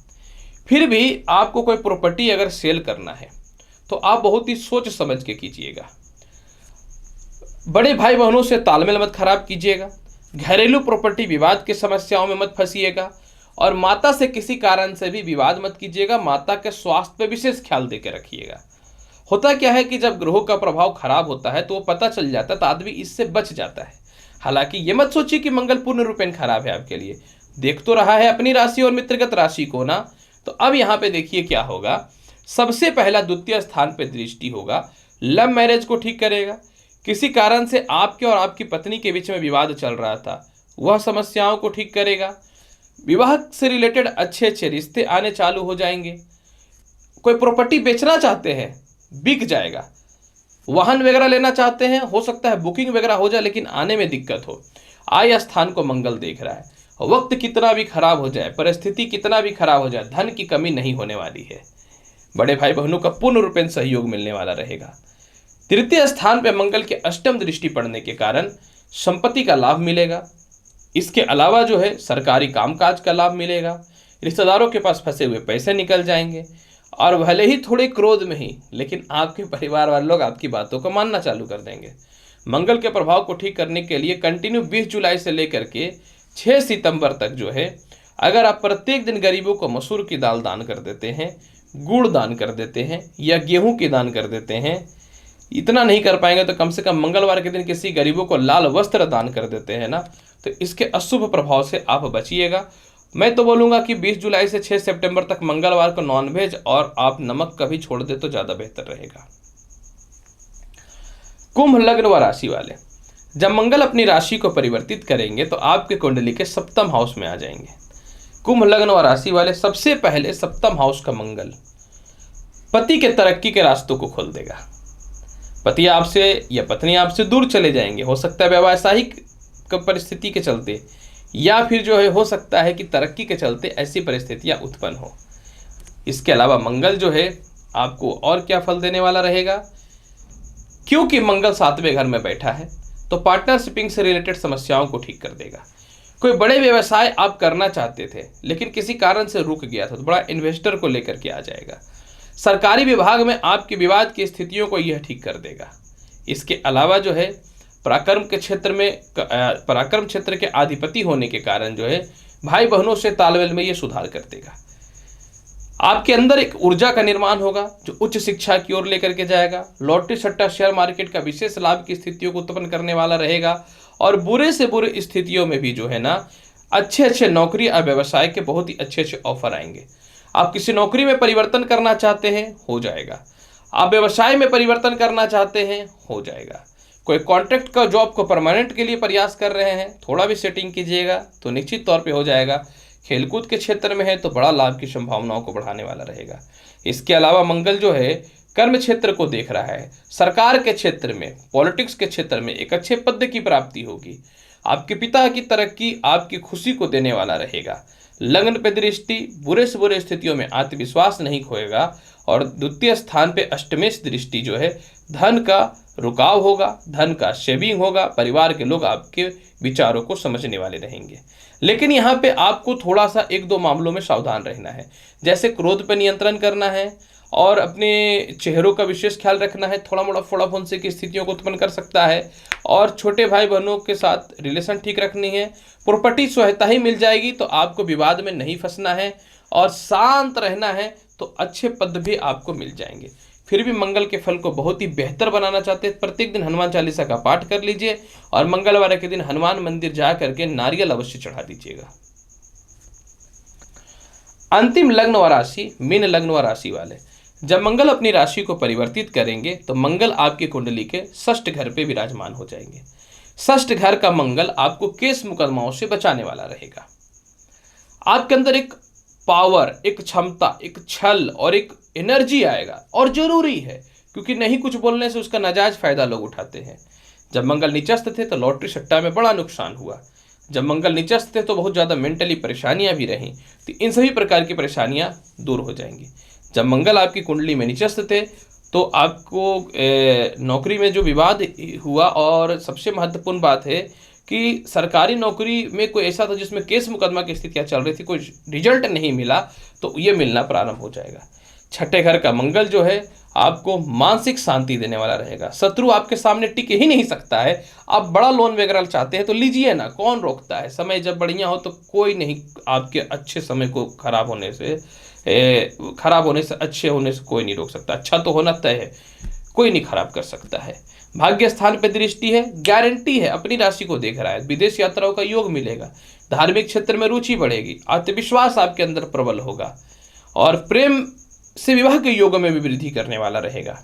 फिर भी आपको कोई प्रॉपर्टी अगर सेल करना है तो आप बहुत ही सोच समझ के कीजिएगा। बड़े भाई बहनों से तालमेल मत खराब कीजिएगा। घरेलू प्रॉपर्टी विवाद की समस्याओं में मत फंसिएगा। और माता से किसी कारण से भी विवाद मत कीजिएगा। माता के स्वास्थ्य पे विशेष ख्याल देकर रखिएगा। होता क्या है कि जब ग्रहों का प्रभाव खराब होता है तो वो पता चल जाता है तो आदमी इससे बच जाता है। हालांकि ये मत सोचिए कि मंगल पूर्ण रूपेण खराब है आपके लिए, देख तो रहा है अपनी राशि और मित्रगत राशि को ना। तो अब यहाँ पे देखिए क्या होगा। सबसे पहला द्वितीय स्थान पे दृष्टि होगा, लव मैरिज को ठीक करेगा। किसी कारण से आपके और आपकी पत्नी के बीच में विवाद चल रहा था वह समस्याओं को ठीक करेगा। विवाह से रिलेटेड अच्छे अच्छे रिश्ते आने चालू हो जाएंगे। कोई प्रॉपर्टी बेचना चाहते हैं बिक जाएगा। वाहन वगैरह लेना चाहते हैं हो सकता है बुकिंग वगैरह हो जाए लेकिन आने में दिक्कत हो। आय स्थान को मंगल देख रहा है। वक्त कितना भी खराब हो जाए, परिस्थिति कितना भी खराब हो जाए, धन की कमी नहीं होने वाली है। बड़े भाई बहनों का पूर्ण रूपेण सहयोग मिलने वाला रहेगा। तृतीय स्थान पर मंगल के अष्टम दृष्टि पड़ने के कारण संपत्ति का लाभ मिलेगा। इसके अलावा जो है सरकारी कामकाज का लाभ मिलेगा। रिश्तेदारों के पास फंसे हुए पैसे निकल जाएंगे। और भले ही थोड़े क्रोध में ही, लेकिन आपके परिवार वाले लोग आपकी बातों को मानना चालू कर देंगे। मंगल के प्रभाव को ठीक करने के लिए कंटिन्यू 20 जुलाई से लेकर के 6 सितंबर तक जो है, अगर आप प्रत्येक दिन गरीबों को मसूर की दाल दान कर देते हैं, गुड़ दान कर देते हैं या गेहूं की दान कर देते हैं, इतना नहीं कर पाएंगे तो कम से कम मंगलवार के दिन किसी गरीबों को लाल वस्त्र दान कर देते हैं ना, तो इसके अशुभ प्रभाव से आप बचिएगा। मैं तो बोलूँगा कि 20 जुलाई से 6 सितंबर तक मंगलवार को नॉनवेज और आप नमक कभी छोड़ दे तो ज़्यादा बेहतर रहेगा। कुंभ लग्न व राशि वाले, जब मंगल अपनी राशि को परिवर्तित करेंगे तो आपके कुंडली के सप्तम हाउस में आ जाएंगे। कुंभ लग्न व राशि वाले, सबसे पहले सप्तम हाउस का मंगल पति के तरक्की के रास्तों को खोल देगा। पति आपसे या पत्नी आपसे दूर चले जाएंगे, हो सकता है व्यावसायिक परिस्थिति के चलते, या फिर जो है हो सकता है कि तरक्की के चलते ऐसी परिस्थितियां उत्पन्न हो। इसके अलावा मंगल जो है आपको और क्या फल देने वाला रहेगा, क्योंकि मंगल 7वें घर में बैठा है तो पार्टनरशिपिंग से रिलेटेड समस्याओं को ठीक कर देगा। कोई बड़े व्यवसाय आप करना चाहते थे लेकिन किसी कारण से रुक गया था तो बड़ा इन्वेस्टर को लेकर के आ जाएगा। सरकारी विभाग में आपके विवाद की स्थितियों को यह ठीक कर देगा। इसके अलावा जो है पराक्रम क्षेत्र के अधिपति होने के कारण जो है भाई बहनों से तालमेल में ये सुधार कर देगा। आपके अंदर एक ऊर्जा का निर्माण होगा जो उच्च शिक्षा की ओर लेकर के जाएगा। लॉटरी सट्टा शेयर मार्केट का विशेष लाभ की स्थितियों को उत्पन्न करने वाला रहेगा। और बुरे से बुरे स्थितियों में भी जो है ना, अच्छे अच्छे नौकरी और व्यवसाय के बहुत ही अच्छे अच्छे ऑफर आएंगे। आप किसी नौकरी में परिवर्तन करना चाहते हैं, हो जाएगा। आप व्यवसाय में परिवर्तन करना चाहते हैं, हो जाएगा। कोई कॉन्ट्रैक्ट का जॉब को परमानेंट के लिए प्रयास कर रहे हैं, थोड़ा भी सेटिंग कीजिएगा तो निश्चित तौर पे हो जाएगा। खेलकूद के क्षेत्र में है तो बड़ा लाभ की संभावनाओं को बढ़ाने वाला रहेगा। इसके अलावा मंगल जो है कर्म क्षेत्र को देख रहा है। सरकार के क्षेत्र में, पॉलिटिक्स के क्षेत्र में एक अच्छे पद की प्राप्ति होगी। आपके पिता की तरक्की आपकी खुशी को देने वाला रहेगा। लग्न पे दृष्टि, बुरे से बुरे स्थितियों में आत्मविश्वास नहीं खोएगा। और द्वितीय स्थान पे अष्टमेश दृष्टि जो है, धन का रुकाव होगा, धन का सेविंग होगा। परिवार के लोग आपके विचारों को समझने वाले रहेंगे। लेकिन यहाँ पे आपको थोड़ा सा 1-2 मामलों में सावधान रहना है, जैसे क्रोध पर नियंत्रण करना है और अपने चेहरों का विशेष ख्याल रखना है। थोड़ा मोड़ा फोड़ाफोन से की स्थितियों को उत्पन्न कर सकता है। और छोटे भाई बहनों के साथ रिलेशन ठीक रखनी है। प्रॉपर्टी सहायता ही मिल जाएगी तो आपको विवाद में नहीं फंसना है और शांत रहना है तो अच्छे पद भी आपको मिल जाएंगे। फिर भी मंगल के फल को बहुत ही बेहतर बनाना चाहते हैं, प्रत्येक दिन हनुमान चालीसा का पाठ कर लीजिए और मंगलवार के दिन हनुमान मंदिर जा करके नारियल अवश्य चढ़ा दीजिएगा। अंतिम लग्न व राशि, मीन लग्न व राशि वाले, जब मंगल अपनी राशि को परिवर्तित करेंगे तो मंगल आपकी कुंडली के 6ठ घर पे विराजमान हो जाएंगे। 6ठ घर का मंगल आपको केस मुकदमाओं से बचाने वाला रहेगा। आपके अंदर एक पावर, एक क्षमता, एक छल और एक एनर्जी आएगा और जरूरी है, क्योंकि नहीं कुछ बोलने से उसका नाजायज फायदा लोग उठाते हैं। जब मंगल नीचस्थ थे तो लॉटरी सट्टा में बड़ा नुकसान हुआ। जब मंगल नीचस्थ थे तो बहुत ज़्यादा मेंटली परेशानियां भी रहीं, तो इन सभी प्रकार की परेशानियां दूर हो जाएंगी। जब मंगल आपकी कुंडली में नीचस्थ थे तो आपको नौकरी में जो विवाद हुआ, और सबसे महत्वपूर्ण बात है कि सरकारी नौकरी में कोई ऐसा था जिसमें केस मुकदमा की स्थितियां चल रही थी, कोई रिजल्ट नहीं मिला, तो ये मिलना प्रारंभ हो जाएगा। 6ठे घर का मंगल जो है आपको मानसिक शांति देने वाला रहेगा। शत्रु आपके सामने टिक ही नहीं सकता है। आप बड़ा लोन वगैरह चाहते हैं तो लीजिए ना, कौन रोकता है। समय जब बढ़िया हो तो कोई नहीं आपके अच्छे समय को खराब होने से अच्छे होने से कोई नहीं रोक सकता। अच्छा तो होना तय है, कोई नहीं खराब कर सकता है। भाग्य स्थान पर दृष्टि है, गारंटी है, अपनी राशि को देख रहा है। विदेश यात्राओं का योग मिलेगा। धार्मिक क्षेत्र में रुचि बढ़ेगी। आत्मविश्वास आपके अंदर प्रबल होगा और प्रेम से विवाह के योग में भी वृद्धि करने वाला रहेगा।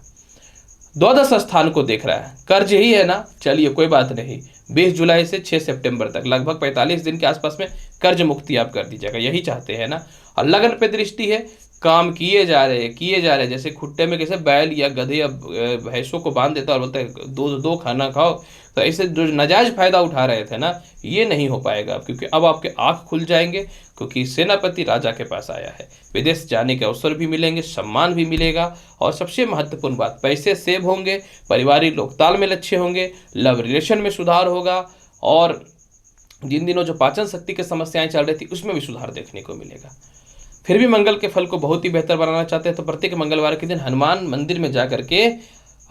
द्वादश स्थान को देख रहा है, कर्ज ही है ना, चलिए कोई बात नहीं। 20 जुलाई से 6 सितंबर तक लगभग 45 दिन के आसपास में कर्ज मुक्ति आप कर दीजिएगा, यही चाहते हैं ना। और लगन पे दृष्टि है, काम किए जा रहे, जैसे खुट्टे में कैसे बैल या गधे या भैंसों को बांध देता और बोलते हैं दो खाना खाओ, तो ऐसे जो नाजायज फायदा उठा रहे थे ना, ये नहीं हो पाएगा क्योंकि अब आपके आंख खुल जाएंगे, क्योंकि सेनापति राजा के पास आया है। विदेश जाने के अवसर भी मिलेंगे, सम्मान भी मिलेगा और सबसे महत्वपूर्ण बात, पैसे सेव होंगे, पारिवारिक लोग तालमेल अच्छे होंगे, लव रिलेशन में सुधार होगा और जिन दिनों जो पाचन शक्ति की समस्याएं चल रही थी उसमें भी सुधार देखने को मिलेगा। फिर भी मंगल के फल को बहुत ही बेहतर बनाना चाहते हैं तो प्रत्येक मंगलवार के दिन हनुमान मंदिर में जा करके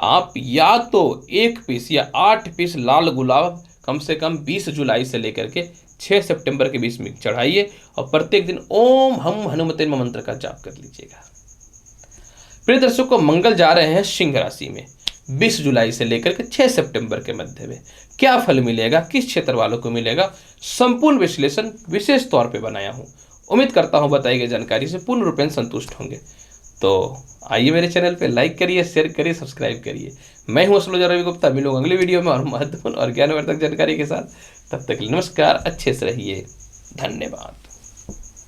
आप या तो 1 पीस या 8 पीस लाल गुलाब कम से कम 20 जुलाई से लेकर के 6 सितंबर के बीच में चढ़ाइए और प्रत्येक दिन ओम हम हनुमते नमः मंत्र का जाप कर लीजिएगा। प्रिय दर्शकों, मंगल जा रहे हैं सिंह राशि में 20 जुलाई से लेकर के 6 सितंबर के मध्य में। क्या फल मिलेगा, किस क्षेत्र वालों को मिलेगा, संपूर्ण विश्लेषण विशेष तौर पे बनाया हूं। उम्मीद करता हूं बताई गई जानकारी से पूर्ण रूपेण संतुष्ट होंगे। तो आइए मेरे चैनल पे लाइक करिए, शेयर करिए, सब्सक्राइब करिए। मैं हूं एस्ट्रोलॉजर रवि गुप्ता। मिलूंगा अगले वीडियो में और महत्वपूर्ण और ज्ञानवर्धक जानकारी के साथ। तब तक नमस्कार, अच्छे से रहिए, धन्यवाद।